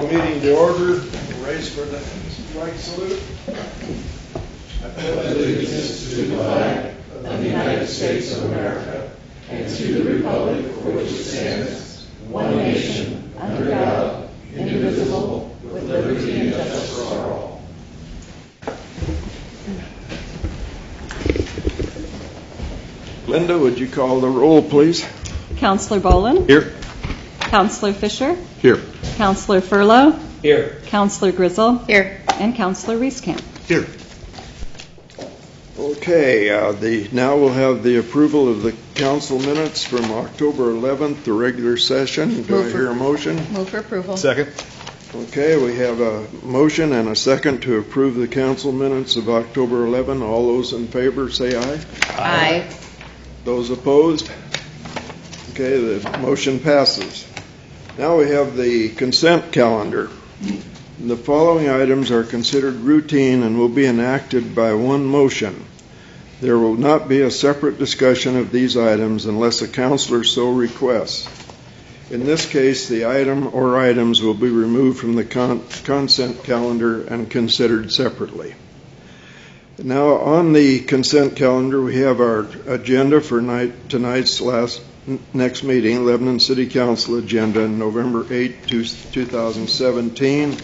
meeting to order. Raise for the flag salute. I pledge allegiance to the flag of the United States of America and to the republic for which it stands, one nation, under God, indivisible, with liberty and justice for all. Linda, would you call the roll, please? Counselor Bolin? Here. Counselor Fisher? Here. Counselor Furlow? Here. Counselor Grizzle? Here. And Counselor Reeskamp? Here. Okay, now we'll have the approval of the council minutes from October 11th, the regular session. Do I hear a motion? Move for approval. Second. Okay, we have a motion and a second to approve the council minutes of October 11. All those in favor say aye. Aye. Those opposed? Okay, the motion passes. Now we have the consent calendar. The following items are considered routine and will be enacted by one motion. There will not be a separate discussion of these items unless a counselor so requests. In this case, the item or items will be removed from the consent calendar and considered separately. Now, on the consent calendar, we have our agenda for tonight's next meeting, Lebanon City Council agenda, November 8, 2017,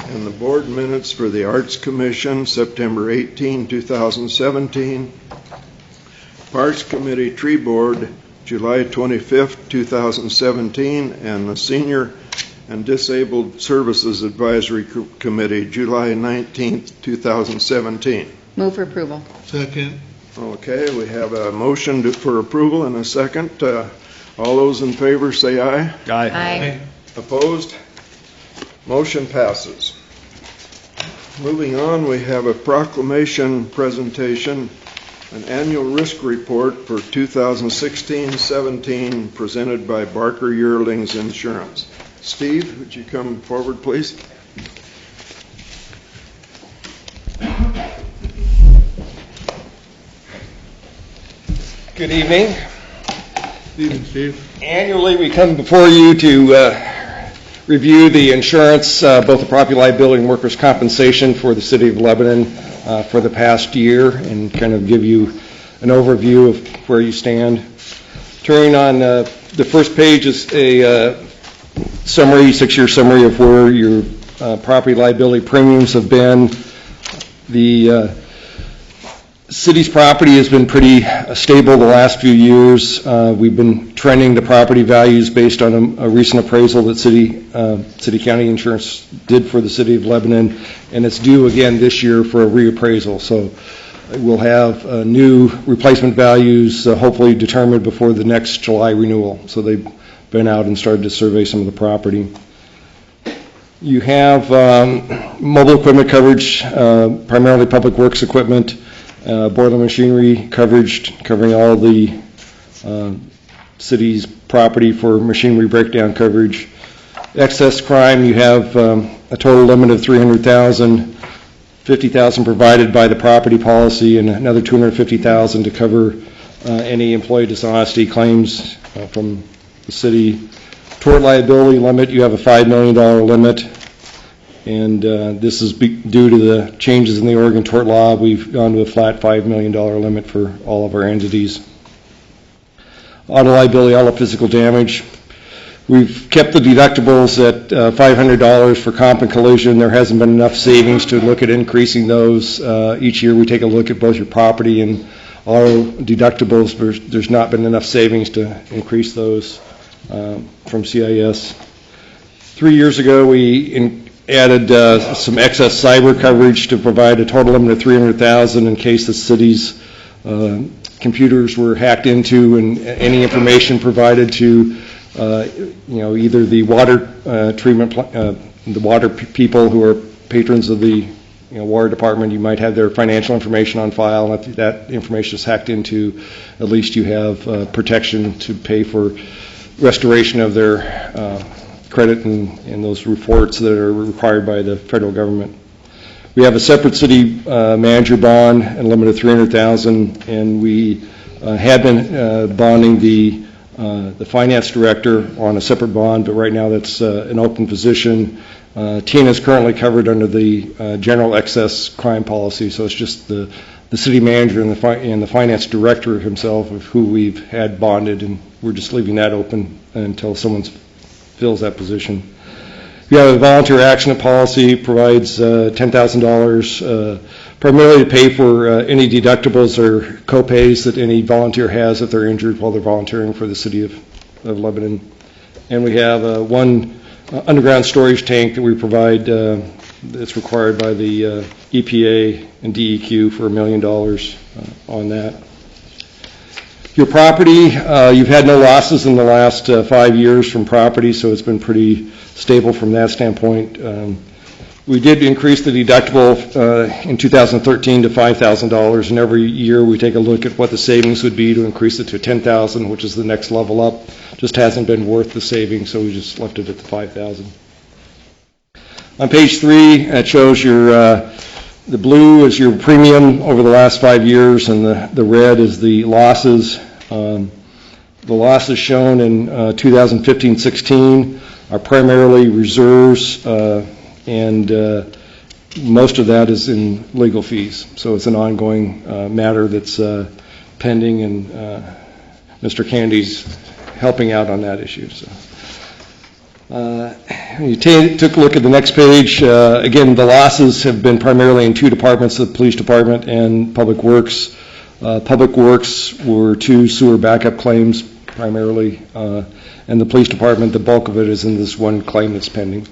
and the board minutes for the Arts Commission, September 18, 2017, Parks Committee Tree Board, July 25, 2017, and the Senior and Disabled Services Advisory Committee, July 19, 2017. Move for approval. Second. Okay, we have a motion for approval and a second. All those in favor say aye. Aye. Opposed? Motion passes. Moving on, we have a proclamation presentation, an annual risk report for 2016-17 presented by Barker Yearlings Insurance. Steve, would you come forward, please? Good evening. Good evening, Steve. Annually, we come before you to review the insurance, both the property liability and workers' compensation for the City of Lebanon for the past year, and kind of give you an overview of where you stand. Turning on the first page is a summary, 6-year summary of where your property liability premiums have been. The city's property has been pretty stable the last few years. We've been trending the property values based on a recent appraisal that City County Insurance did for the City of Lebanon, and it's due again this year for a reappraisal. So we'll have new replacement values hopefully determined before the next July renewal. So they've been out and started to survey some of the property. You have mobile equipment coverage, primarily public works equipment, boiler machinery coverage, covering all the city's property for machinery breakdown coverage. Excess crime, you have a total limit of $300,000, $50,000 provided by the property policy, and another $250,000 to cover any employee dishonesty claims from the city. Tort liability limit, you have a $5 million limit. And this is due to the changes in the Oregon tort law. We've gone to a flat $5 million limit for all of our entities. Auto liability, all of physical damage. We've kept the deductibles at $500 for comp and collision. There hasn't been enough savings to look at increasing those. Each year we take a look at both your property and auto deductibles. There's not been enough savings to increase those from CIS. 3 years ago we added some excess cyber coverage to provide a total limit of $300,000 in case the city's computers were hacked into and any information provided to either the water treatment the water people who are patrons of the water department. You might have their financial information on file, and if that information is hacked into, at least you have protection to pay for restoration of their credit and those reports that are required by the federal government. We have a separate city manager bond and a limit of $300,000, and we had been bonding the finance director on a separate bond, but right now that's an open position. Tina is currently covered under the general excess crime policy, so it's just the city manager and the finance director himself of who we've had bonded, and we're just leaving that open until someone fills that position. We have a volunteer action policy, provides $10,000 primarily to pay for any deductibles or co-pays that any volunteer has if they're injured while they're volunteering for the city of Lebanon. And we have one underground storage tank that we provide that's required by the EPA and DEQ for $1 million on that. Your property, you've had no losses in the last 5 years from property, so it's been pretty stable from that standpoint. We did increase the deductible in 2013 to $5,000, and every year we take a look at what the savings would be to increase it to $10,000, which is the next level up. Just hasn't been worth the savings, so we just left it at the $5,000. On page 3, it shows your the blue is your premium over the last 5 years, and the red is the losses. The losses shown in 2015-16 are primarily reserves, and most of that is in legal fees. So it's an ongoing matter that's pending, and Mr. Candy's helping out on that issue. So. You took a look at the next page. Again, the losses have been primarily in two departments, the police department and public works. Public works were 2 sewer backup claims primarily, and the police department, the bulk of it is in this one claim that's pending.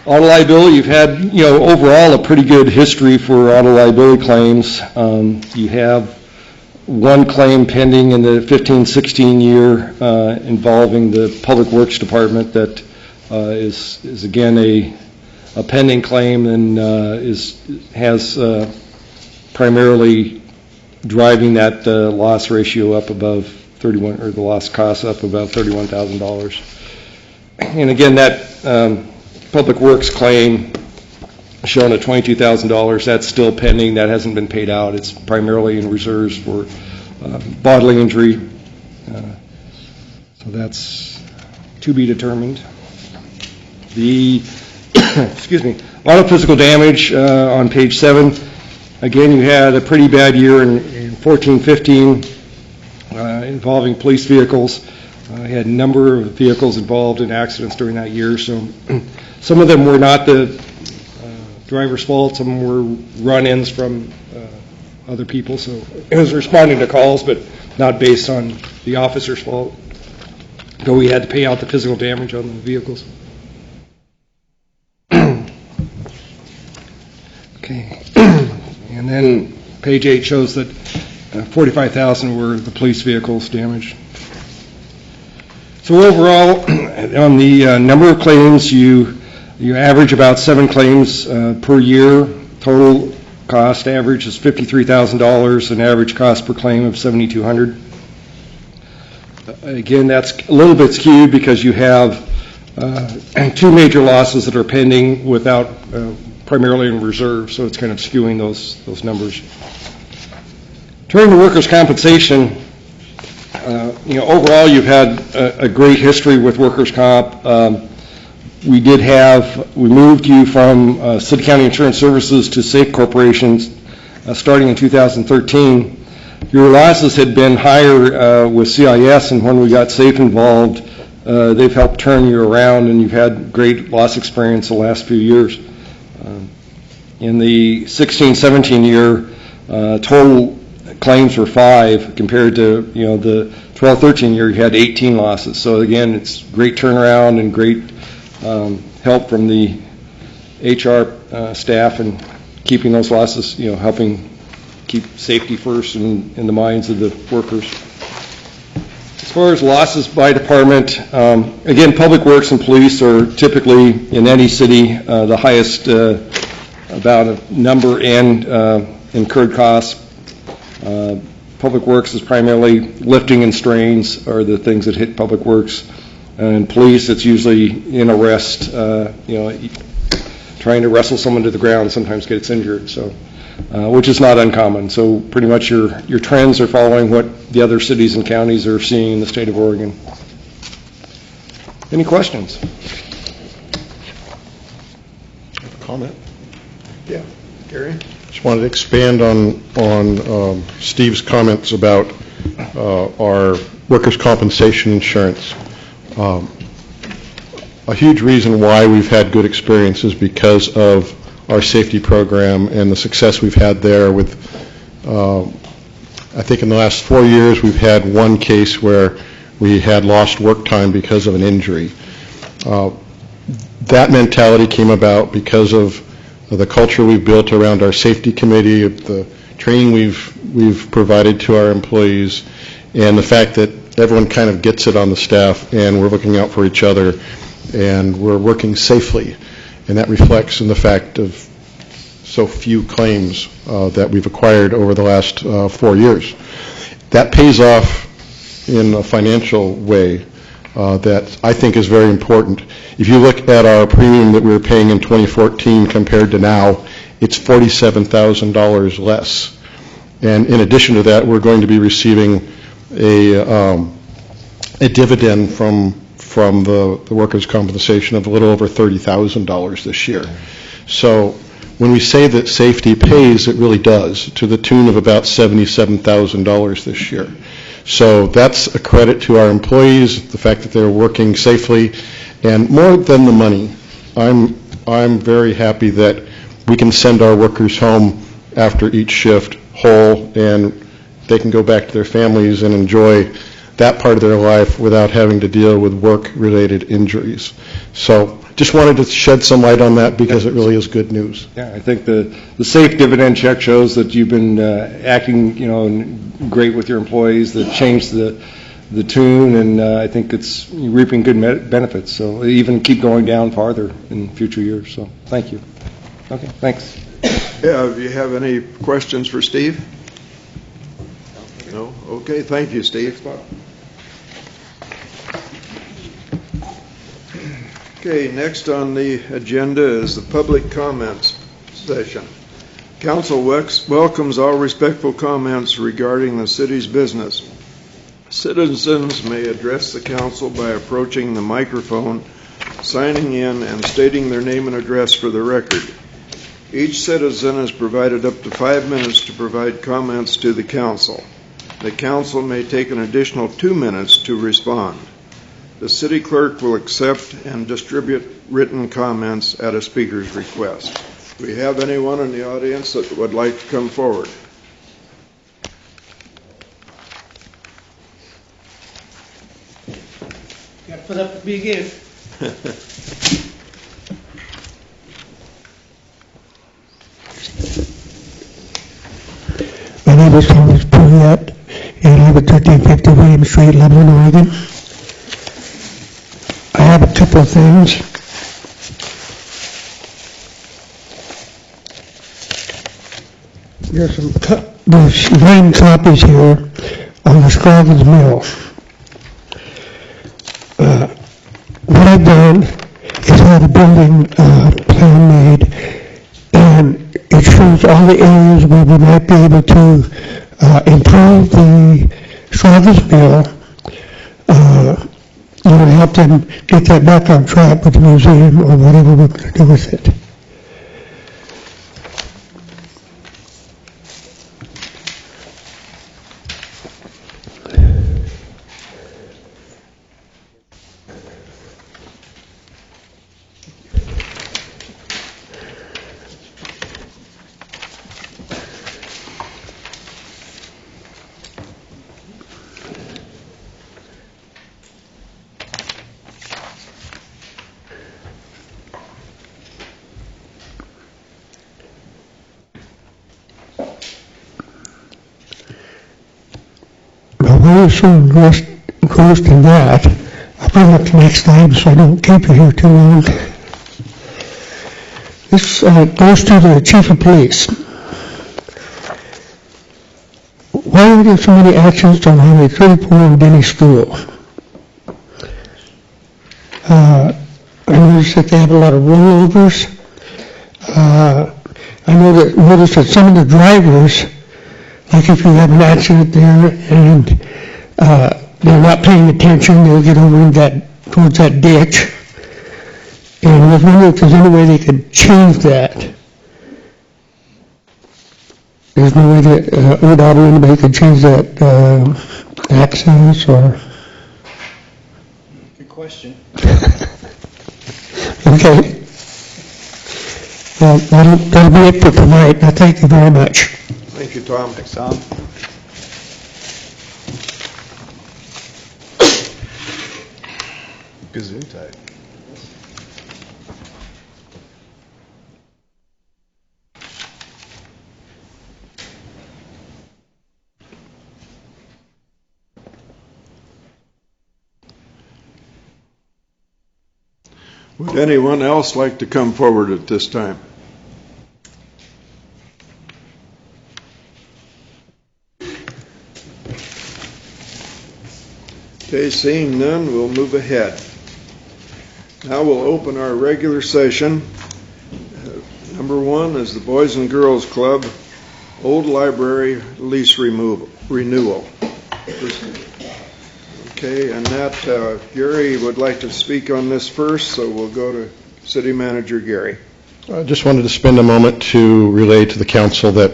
Auto liability, you've had, overall a pretty good history for auto liability claims. You have one claim pending in the 15-16 year involving the Public Works Department that is again a pending claim and has primarily driving that loss ratio up above 31, or the loss cost up above $31,000. And again, that Public Works claim shown at $22,000, that's still pending. That hasn't been paid out. It's primarily in reserves for bodily injury. So that's to be determined. The auto physical damage on page 7. Again, you had a pretty bad year in 14-15 involving police vehicles. You had a number of vehicles involved in accidents during that year. So some of them were not the driver's fault, some were run-ins from other people, so it was responding to calls, but not based on the officer's fault. So we had to pay out the physical damage on the vehicles. Okay, and then page 8 shows that 45,000 were the police vehicles damaged. So overall, on the number of claims, you average about 7 claims per year. Total cost average is $53,000, an average cost per claim of $7,200. Again, that's a little bit skewed because you have 2 major losses that are pending without primarily in reserve, so it's kind of skewing those numbers. Turning to workers' compensation, overall you've had a great history with workers' comp. We moved you from City County Insurance Services to Safe Corporations starting in 2013. Your losses had been higher with CIS, and when we got Safe involved, they've helped turn you around, and you've had great loss experience the last few years. In the 16-17 year, total claims were 5 compared to the 12-13 year, you had 18 losses. So again, it's great turnaround and great help from the HR staff and keeping those losses, helping keep safety first in the minds of the workers. As far as losses by department, again, Public Works and Police are typically in any city the highest about a number and incurred costs. Public Works is primarily lifting and strains are the things that hit Public Works. And police, it's usually in arrest, trying to wrestle someone to the ground, sometimes gets injured, so which is not uncommon. So pretty much your trends are following what the other cities and counties are seeing in the state of Oregon. Any questions? comment? Yeah. Gary? Just wanted to expand on Steve's comments about our workers' compensation insurance. A huge reason why we've had good experience is because of our safety program and the success we've had there with, I think in the last 4 years, we've had one case where we had lost work time because of an injury. That mentality came about because of the culture we've built around our safety committee, the training we've provided to our employees, and the fact that everyone kind of gets it on the staff, and we're looking out for each other, and we're working safely. And that reflects in the fact of so few claims that we've acquired over the last 4 years. That pays off in a financial way that I think is very important. If you look at our premium that we were paying in 2014 compared to now, it's $47,000 less. And in addition to that, we're going to be receiving a dividend from the workers' compensation of a little over $30,000 this year. So when we say that safety pays, it really does, to the tune of about $77,000 this year. So that's a credit to our employees, the fact that they're working safely. And more than the money, I'm very happy that we can send our workers home after each shift whole, and they can go back to their families and enjoy that part of their life without having to deal with work-related injuries. So just wanted to shed some light on that because it really is good news. Yeah, I think the safe dividend check shows that you've been acting, great with your employees, that changed the tune, and I think it's reaping good benefits. So even keep going down farther in future years. So thank you. Okay, thanks. Yeah, do you have any questions for Steve? No? Okay, thank you, Steve. Okay, next on the agenda is the public comments session. Council welcomes all respectful comments regarding the city's business. Citizens may address the council by approaching the microphone, signing in, and stating their name and address for the record. Each citizen is provided up to 5 minutes to provide comments to the council. The council may take an additional 2 minutes to respond. The city clerk will accept and distribute written comments at a speaker's request. Do we have anyone in the audience that would like to come forward? Got to put up the big end. My name is Thomas Pouliot, and I live at 1350 William Street, Lebanon, Oregon. I have a couple of things. There's 9 copies here on the Scroggins Mill. What I've done is had a building plan made, and it shows all the areas where we might be able to improve the Scroggins Mill, help them get that back on track with the museum or whatever we're going to do with it. Very soon goes to that. I'll bring up the next time so I don't keep you here too long. This goes to the chief of police. Why are there so many accidents on Highway 34 and Denny School? I noticed that they have a lot of rollovers. I noticed that some of the drivers, like if you have an accident there and they're not paying attention, they'll get over in towards that ditch, And I was wondering if there's any way they could change that. There's no way that ODOT or anybody could change that access or... Good question. Okay. Well, that'll be it for tonight. I thank you very much. Thank you, Tom. Thanks, Tom. Gesundheit. Would anyone else like to come forward at this time? Okay, seeing none, we'll move ahead. Now we'll open our regular session. Number one is the Boys and Girls Club, Old Library Lease Renewal. Okay, and that, Gary would like to speak on this first, so we'll go to City Manager Gary. I just wanted to spend a moment to relay to the council that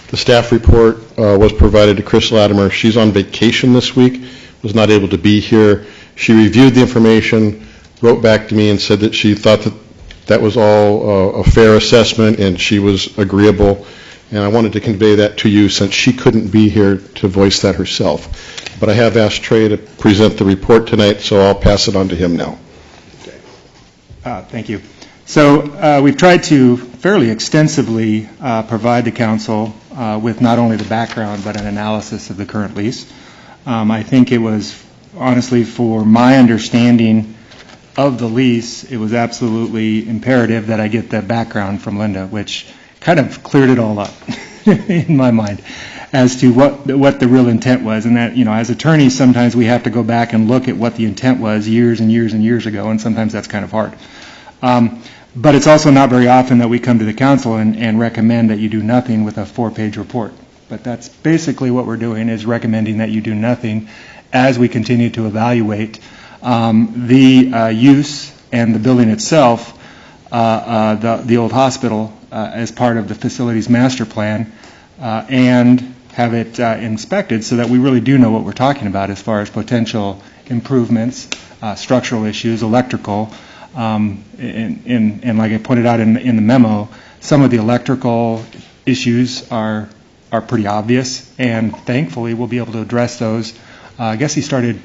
the staff report was provided to Chris Latimer. She's on vacation this week, was not able to be here. She reviewed the information, wrote back to me and said that she thought that that was all a fair assessment and she was agreeable. And I wanted to convey that to you since she couldn't be here to voice that herself. But I have asked Trey to present the report tonight, so I'll pass it on to him now. Thank you. So we've tried to fairly extensively provide the council with not only the background but an analysis of the current lease. I think it was, honestly, for my understanding of the lease, it was absolutely imperative that I get the background from Linda, which kind of cleared it all up in my mind as to what the real intent was. And that, as attorneys, sometimes we have to go back and look at what the intent was years and years and years ago, and sometimes that's kind of hard. But it's also not very often that we come to the council and recommend that you do nothing with a 4-page report. But that's basically what we're doing, is recommending that you do nothing as we continue to evaluate the use and the building itself, the old hospital, as part of the facilities master plan, and have it inspected so that we really do know what we're talking about as far as potential improvements, structural issues, electrical, and like I pointed out in the memo, some of the electrical issues are pretty obvious, and thankfully we'll be able to address those. I guess he started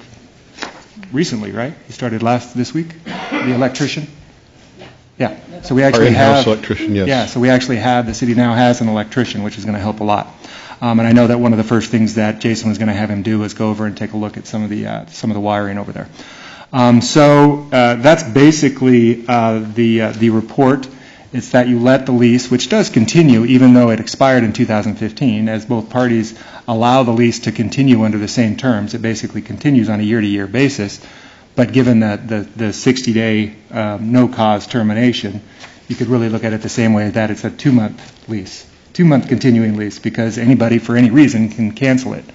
recently, right? He started this week, the electrician? Yeah. So we actually Our in-house have electrician, yes. Yeah, so we actually have, the city now has an electrician, which is going to help a lot. And I know that one of the first things that Jason was going to have him do is go over and take a look at some of the wiring over there. So that's basically the report. It's that you let the lease, which does continue even though it expired in 2015, as both parties allow the lease to continue under the same terms. It basically continues on a year-to-year basis. But given the 60-day no-cause termination, you could really look at it the same way that it's a 2-month lease, 2-month continuing lease, because anybody for any reason can cancel it,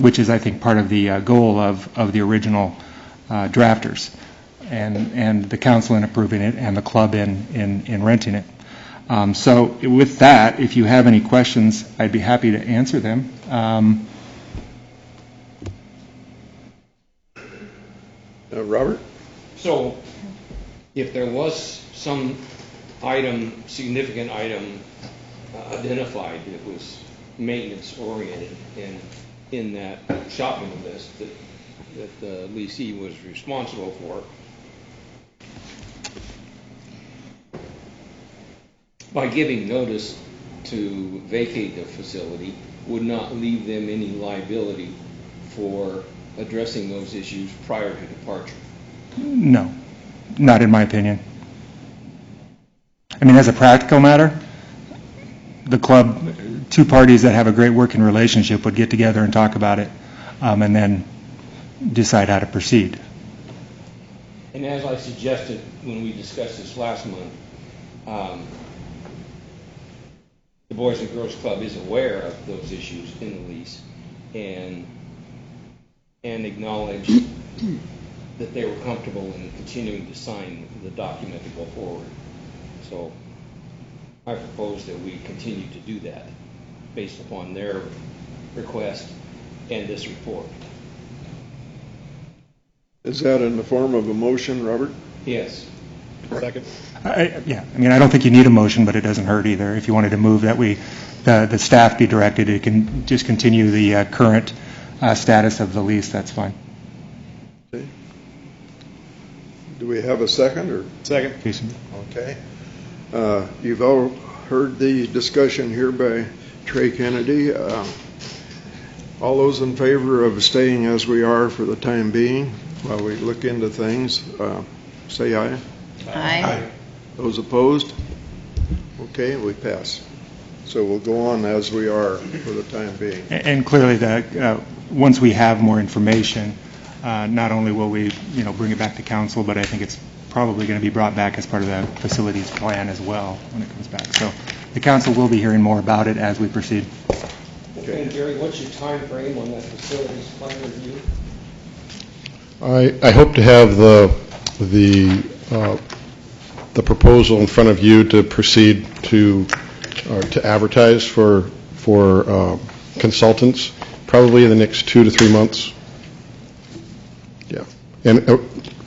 which is, I think, part of the goal of the original drafters and the council in approving it and the club in renting it. So with that, if you have any questions, I'd be happy to answer them. Robert? So, if there was some significant item identified that was maintenance oriented and in that shopping list that the leasee was responsible for, by giving notice to vacate the facility would not leave them any liability for addressing those issues prior to departure? No, not in my opinion. I mean, as a practical matter, the club, two parties that have a great working relationship would get together and talk about it, and then decide how to proceed. And as I suggested when we discussed this last month, the Boys and Girls Club is aware of those issues in the lease and acknowledge that they were comfortable in continuing to sign the document to go forward. So I propose that we continue to do that based upon their request and this report. Is that in the form of a motion, Robert? Yes. Second. Yeah, I mean, I don't think you need a motion, but it doesn't hurt either. If you wanted to move that the staff be directed, it can just continue the current status of the lease, that's fine. Okay. Do we have a second? Or Second. Jason? okay. You've all heard the discussion here by Trey Kennedy. All those in favor of staying as we are for the time being while we look into things, say aye. Aye. Those opposed? Okay, we pass. So we'll go on as we are for the time being. And clearly, once we have more information, not only will we, bring it back to council, but I think it's probably going to be brought back as part of the facilities plan as well when it comes back. So the council will be hearing more about it as we proceed. Okay. And Gary, what's your time frame on that facilities plan review? I hope to have the proposal in front of you to proceed to advertise for consultants, probably in the next 2 to 3 months. Yeah, and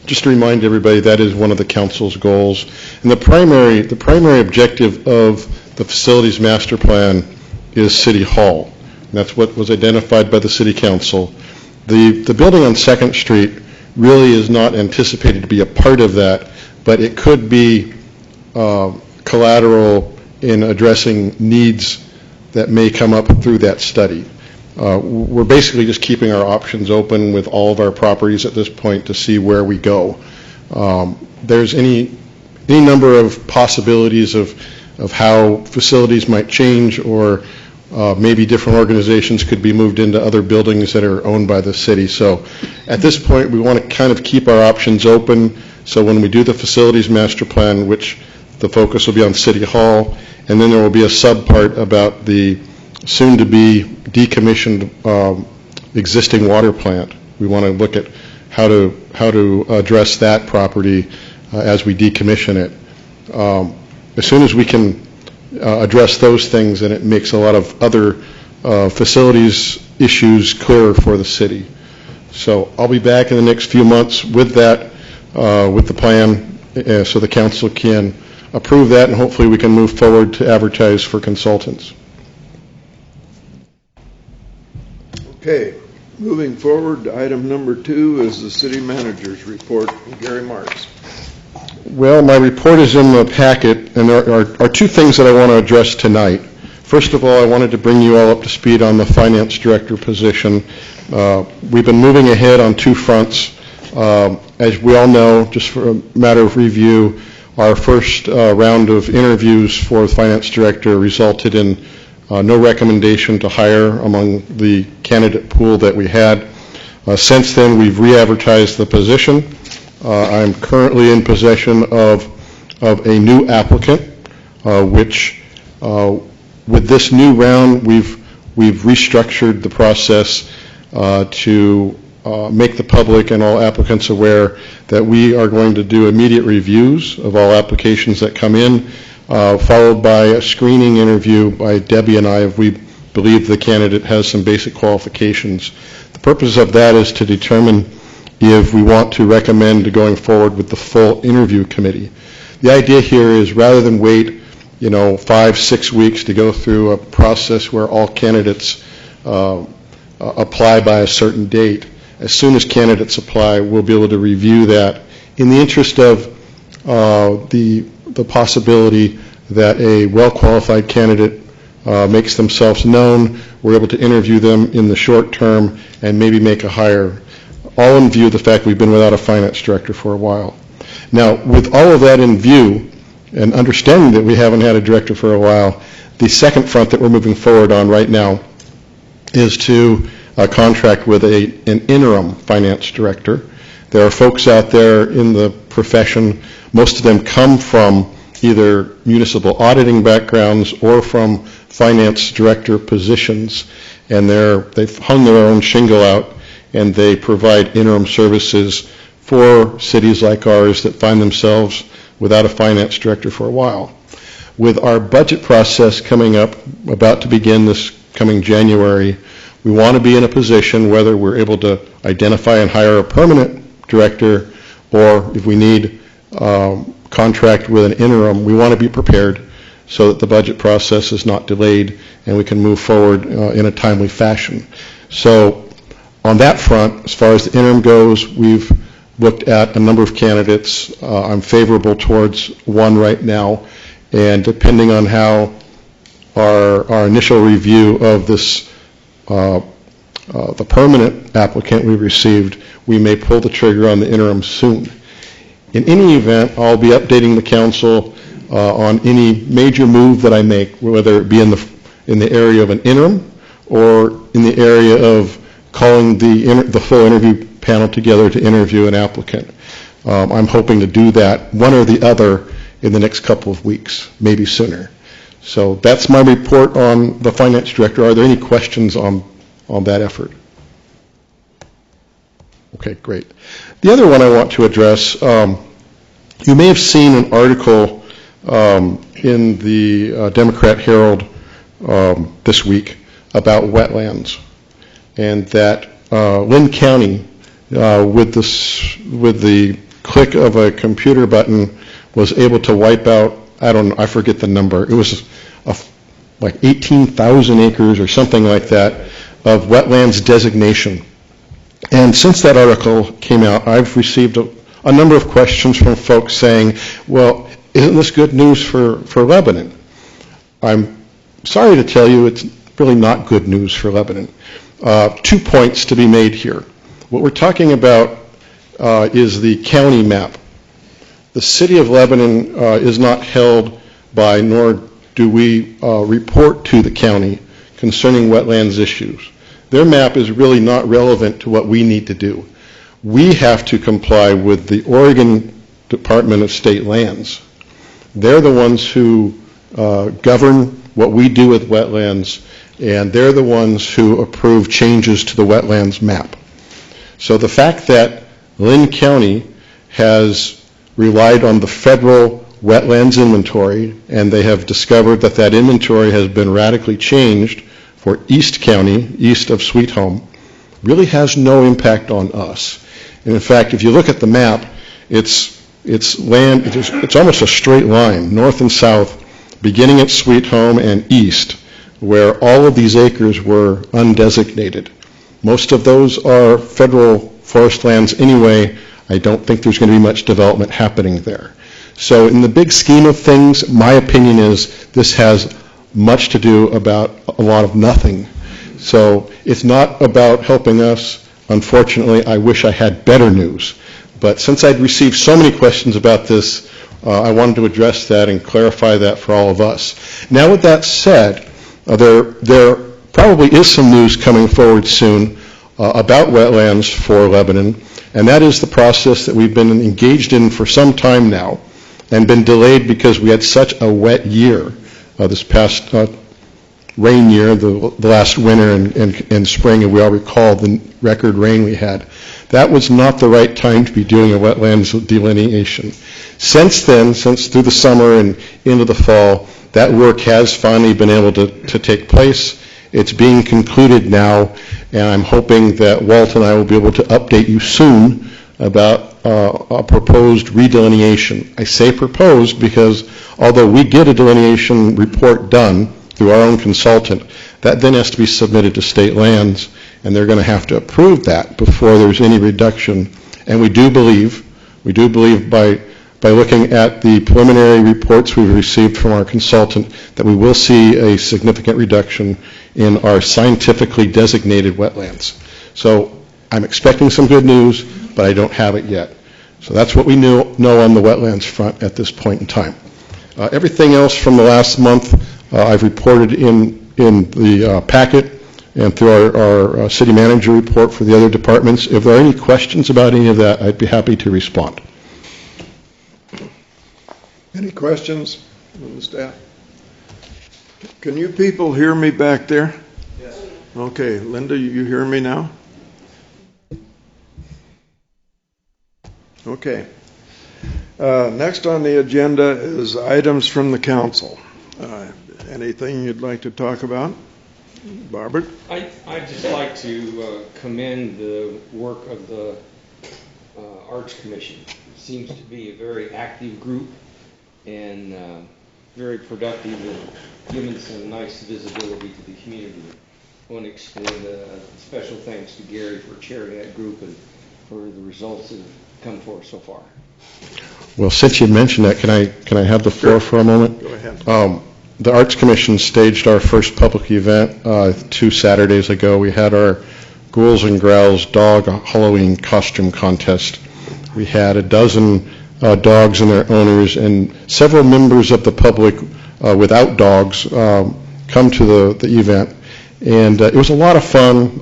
just to remind everybody, that is one of the council's goals. And the primary objective of the facilities master plan is City Hall. And that's what was identified by the City Council. The building on 2nd Street really is not anticipated to be a part of that, but it could be collateral in addressing needs that may come up through that study. We're basically just keeping our options open with all of our properties at this point to see where we go. There's any number of possibilities of how facilities might change, or maybe different organizations could be moved into other buildings that are owned by the city. So at this point, we want to kind of keep our options open. So when we do the facilities master plan, which the focus will be on City Hall, and then there will be a subpart about the soon-to-be decommissioned existing water plant. We want to look at how to address that property as we decommission it. As soon as we can address those things, and it makes a lot of other facilities issues clearer for the city. So I'll be back in the next few months with that, with the plan, so the council can approve that, and hopefully we can move forward to advertise for consultants. Okay, moving forward, item number 2 is the city manager's report. Gary Marks. Well, my report is in the packet, and there are 2 things that I want to address tonight. First of all, I wanted to bring you all up to speed on the finance director position. We've been moving ahead on 2 fronts. As we all know, just for a matter of review, our first round of interviews for the finance director resulted in no recommendation to hire among the candidate pool that we had. Since then, we've re-advertised the position. I'm currently in possession of a new applicant, which with this new round, we've restructured the process to make the public and all applicants aware that we are going to do immediate reviews of all applications that come in, followed by a screening interview by Debbie and I if we believe the candidate has some basic qualifications. The purpose of that is to determine if we want to recommend going forward with the full interview committee. The idea here is, rather than wait 5-6 weeks to go through a process where all candidates apply by a certain date, as soon as candidates apply, we'll be able to review that in the interest of the possibility that a well-qualified candidate makes themselves known. We're able to interview them in the short term and maybe make a hire, all in view of the fact we've been without a finance director for a while. Now, with all of that in view, and understanding that we haven't had a director for a while, the second front that we're moving forward on right now is to contract with an interim finance director. There are folks out there in the profession, most of them come from either municipal auditing backgrounds or from finance director positions, and they've hung their own shingle out, and they provide interim services for cities like ours that find themselves without a finance director for a while. With our budget process coming up, about to begin this coming January, we want to be in a position, whether we're able to identify and hire a permanent director, or if we need contract with an interim, we want to be prepared so that the budget process is not delayed and we can move forward in a timely fashion. So on that front, as far as the interim goes, we've looked at a number of candidates. I'm favorable towards one right now, and depending on how our initial review of this, the permanent applicant we received, we may pull the trigger on the interim soon. In any event, I'll be updating the council on any major move that I make, whether it be in the area of an interim or in the area of calling the full interview panel together to interview an applicant. I'm hoping to do that, one or the other, in the next couple of weeks, maybe sooner. So that's my report on the finance director. Are there any questions on that effort? Okay, great. The other one I want to address, you may have seen an article in the Democrat Herald this week about wetlands, and that Lynn County, with the click of a computer button, was able to wipe out, I forget the number, it was like 18,000 acres or something like that of wetlands designation. And since that article came out, I've received a number of questions from folks saying, well, isn't this good news for Lebanon? I'm sorry to tell you it's really not good news for Lebanon. 2 points to be made here. What we're talking about is the county map. The city of Lebanon is not held by, nor do we report to the county concerning wetlands issues. Their map is really not relevant to what we need to do. We have to comply with the Oregon Department of State Lands. They're the ones who govern what we do with wetlands, and they're the ones who approve changes to the wetlands map. So the fact that Lynn County has relied on the federal wetlands inventory, and they have discovered that that inventory has been radically changed for East County, east of Sweet Home, really has no impact on us. And in fact, if you look at the map, it's almost a straight line, north and south, beginning at Sweet Home and east, where all of these acres were undesignated. Most of those are federal forest lands anyway. I don't think there's going to be much development happening there. So in the big scheme of things, my opinion is this has much to do about a lot of nothing. So it's not about helping us. Unfortunately, I wish I had better news. But since I'd received so many questions about this, I wanted to address that and clarify that for all of us. Now with that said, there probably is some news coming forward soon about wetlands for Lebanon, and that is the process that we've been engaged in for some time now and been delayed because we had such a wet year this past rain year, the last winter and spring, and we all recall the record rain we had. That was not the right time to be doing a wetlands delineation. Since then, since through the summer and into the fall, that work has finally been able to take place. It's being concluded now, and I'm hoping that Walt and I will be able to update you soon about a proposed redelineation. I say proposed because although we get a delineation report done through our own consultant, that then has to be submitted to state lands, and they're going to have to approve that before there's any reduction. And we do believe by looking at the preliminary reports we've received from our consultant that we will see a significant reduction in our scientifically designated wetlands. So I'm expecting some good news, but I don't have it yet. So that's what we know on the wetlands front at this point in time. Everything else from the last month I've reported in the packet and through our city manager report for the other departments. If there are any questions about any of that, I'd be happy to respond. Any questions from the staff? Can you people hear me back there? Yes. Okay, Linda, you hear me now? Okay. Next on the agenda is items from the council. Anything you'd like to talk about? Barbara? I'd just like to commend the work of the Arts Commission. It seems to be a very active group and very productive and giving some nice visibility to the community. I want to extend special thanks to Gary for chairing that group and for the results that have come forth so far. Well, since you mentioned that, can I have the floor for a moment? Go ahead. The Arts Commission staged our first public event 2 Saturdays ago. We had our Ghouls and Growls dog Halloween costume contest. We had a dozen dogs and their owners and several members of the public without dogs come to the event. And it was a lot of fun.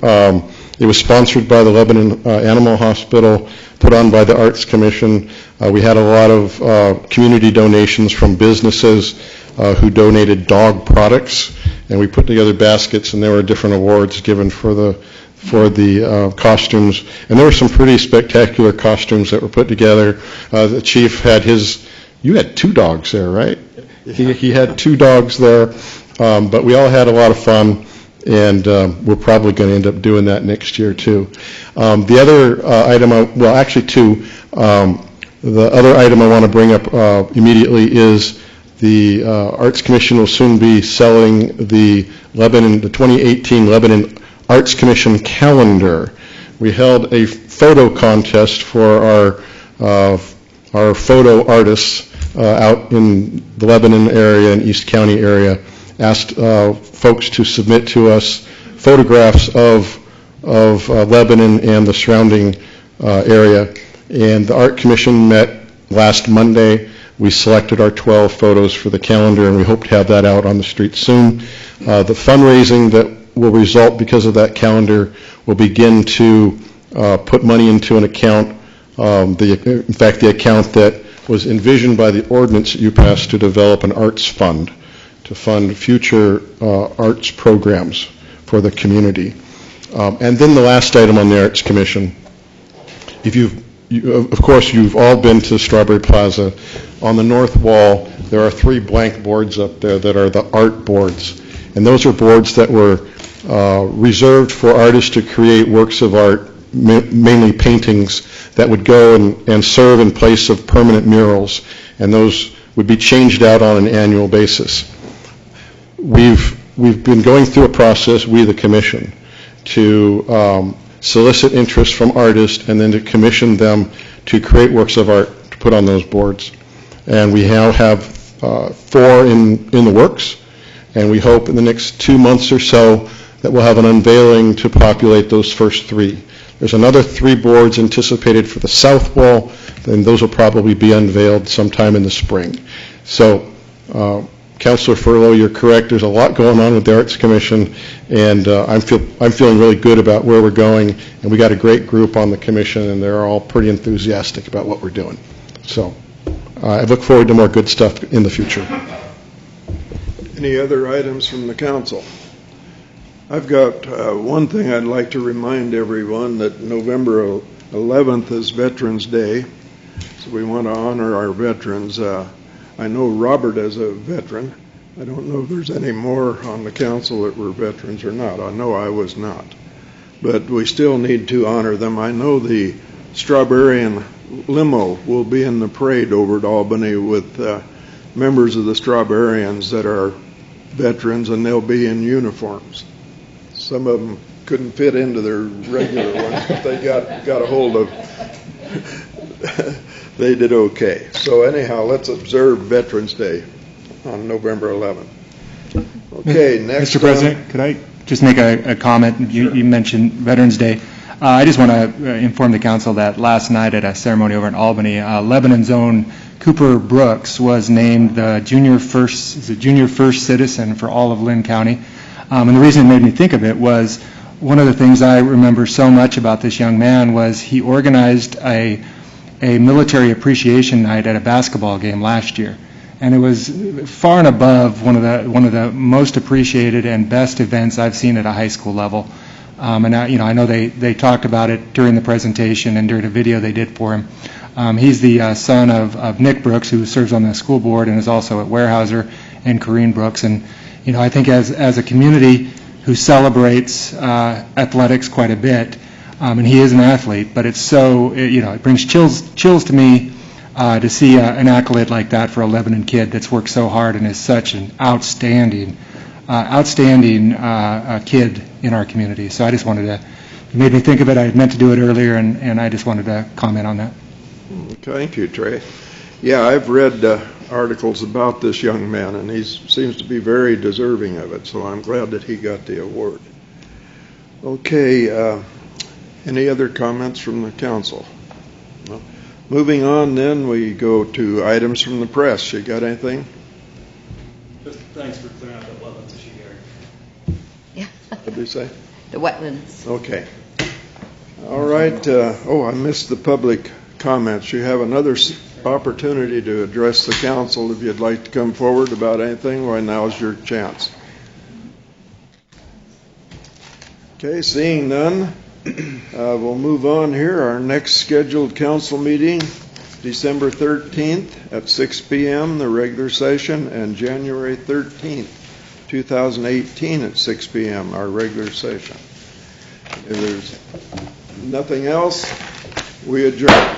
It was sponsored by the Lebanon Animal Hospital, put on by the Arts Commission. We had a lot of community donations from businesses who donated dog products, and we put together baskets, and there were different awards given for the costumes. And there were some pretty spectacular costumes that were put together. The chief had you had 2 dogs there, right? Yeah. He had 2 dogs there, but we all had a lot of fun. And we're probably going to end up doing that next year, too. The other item, two. The other item I want to bring up immediately is the Arts Commission will soon be selling the 2018 Lebanon Arts Commission calendar. We held a photo contest for our photo artists out in the Lebanon area and East County area. Asked folks to submit to us photographs of Lebanon and the surrounding area. And the Art Commission met last Monday. We selected our 12 photos for the calendar, and we hope to have that out on the street soon. The fundraising that will result because of that calendar will begin to put money into an account, the account that was envisioned by the ordinance that you passed to develop an arts fund to fund future arts programs for the community. And then the last item on the Arts Commission, of course you've all been to Strawberry Plaza. On the north wall there are 3 blank boards up there that are the art boards. And those are boards that were reserved for artists to create works of art, mainly paintings, that would go and serve in place of permanent murals. And those would be changed out on an annual basis. We've been going through a process, we the Commission, to solicit interest from artists and then to commission them to create works of art to put on those boards. And we now have 4 in the works, and we hope in the next 2 months or so that we'll have an unveiling to populate those first 3. There's another 3 boards anticipated for the south wall, and those will probably be unveiled sometime in the spring. So, Councilor Furlow, you're correct. There's a lot going on with the Arts Commission, and I'm feeling really good about where we're going. And we got a great group on the commission, and they're all pretty enthusiastic about what we're doing. So I look forward to more good stuff in the future. Any other items from the council? I've got one thing I'd like to remind everyone, that November 11th is Veterans Day, so we want to honor our veterans. I know Robert is a veteran. I don't know if there's any more on the council that were veterans or not. I know I was not. But we still need to honor them. I know the Strawberryan limo will be in the parade over at Albany with members of the Strawberryans that are veterans, and they'll be in uniforms. Some of them couldn't fit into their regular ones, but they got a hold of they did okay. So anyhow, let's observe Veterans Day on November 11th. Okay, next. Mr. President, could I just make a comment? You mentioned Veterans Day. I just want to inform the council that last night at a ceremony over in Albany, Lebanon's own Cooper Brooks was named the junior first citizen for all of Lynn County. And the reason it made me think of it was one of the things I remember so much about this young man was he organized a military appreciation night at a basketball game last year, and it was far and above one of the most appreciated and best events I've seen at a high school level. And I know they talked about it during the presentation and during a video they did for him. He's the son of Nick Brooks, who serves on the school board and is also at Weyerhaeuser, and Corrine Brooks. And, you know, I think as a community who celebrates athletics quite a bit, and he is an athlete, but it's so, it brings chills to me to see an accolade like that for a Lebanon kid that's worked so hard and is such an outstanding kid in our community. So I just wanted to, it made me think of it. I had meant to do it earlier, and I just wanted to comment on that. Thank you, Trey. Yeah, I've read articles about this young man, and he seems to be very deserving of it, so I'm glad that he got the award. Okay, any other comments from the council? No. Moving on, then, we go to items from the press. You got anything? Just thanks for clearing out that wetlands issue, Gary. Yeah. What did you say? The wetlands. Okay. All right. I missed the public comments. You have another opportunity to address the council if you'd like to come forward about anything. Well, now's your chance. Okay, seeing none, we'll move on here. Our next scheduled council meeting, December 13th at 6 p.m., the regular session, and January 13th, 2018 at 6 p.m., our regular session. If there's nothing else, we adjourn.